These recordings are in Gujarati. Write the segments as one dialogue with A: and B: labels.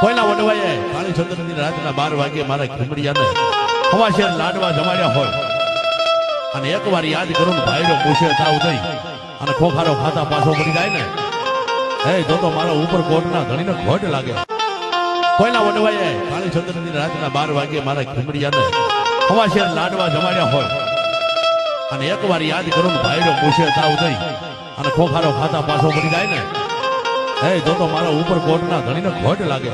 A: કોઈના વડવાએ કાળી ચંદ્રની રાતના 12 વાગે મારા ખીમડિયાને હવાશેર લાડવા જમાડ્યા હોય અને એકવાર યાદ કરું ને ભાઈનો પૂછે તાવ દઈ અને ખોખારો ખાતા પાછો પડી જાય ને હે તો મારા ઉપર કોટના ધણીને ખોટ લાગે. કોઈના વડવાએ કાળી ચંદ્રની રાતના 12 વાગે મારા ખીમડિયાને હવાશેર લાડવા જમાડ્યા હોય અને એકવાર યાદ કરું ને ભાઈનો પૂછે તાવ દઈ અને ખોખારો ખાતા પાછો પડી જાય ને હે તો મારા ઉપર કોટના ધણીને ખોટ લાગે.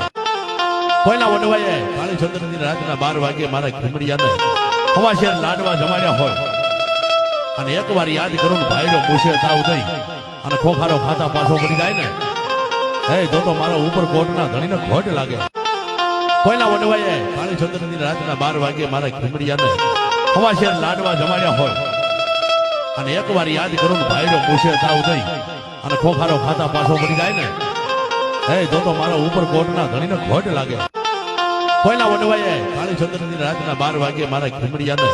A: કોઈના વડવાએ કાળી ચંદ્રની રાતના 12 વાગે મારા ખીમડિયાને હવાશેર લાડવા જમાડ્યા હોય અને એકવાર યાદ કરું ને ભાઈનો પૂછે તાવ દઈ અને ખોખારો ખાતા પાછો પડી જાય ને હે તો મારા ઉપર કોટના ધણીને ખોટ લાગે. કોઈના વડવાએ કાળી ચંદ્રની રાતના 12 વાગે મારા ખીમડિયાને હવાશેર લાડવા જમાડ્યા હોય અને એકવાર યાદ કરું ને ભાઈનો પૂછે તાવ દઈ અને ખોખારો ખાતા પાછો પડી જાય ને હે તો મારા ઉપર કોટના ધણીને ખોટ લાગે. કોઈના વડવાએ કાળી ચંદ્રની રાતના 12 વાગે મારા ખીમડિયાને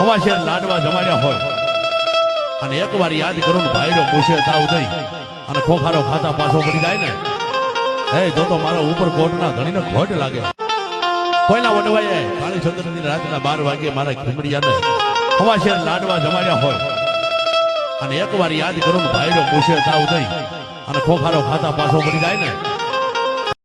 A: હવાશેર લાડવા જમાડ્યા હોય અને એકવાર યાદ કરું ને ભાઈનો પૂછે તાવ દઈ અને ખોખારો ખાતા પાછો પડી જાય ને હે તો મારા ઉપર કોટના ધણીને ખોટ લાગે. કોઈના વડવાએ કાળી ચંદ્રની રાતના 12 વાગે મારા ખીમડિયાને હવાશેર લાડવા જમાડ્યા હોય અને એકવાર યાદ કરું ને ભાઈનો પૂછે તાવ દઈ અને ખોખારો ખાતા પાછો પડી જાય ને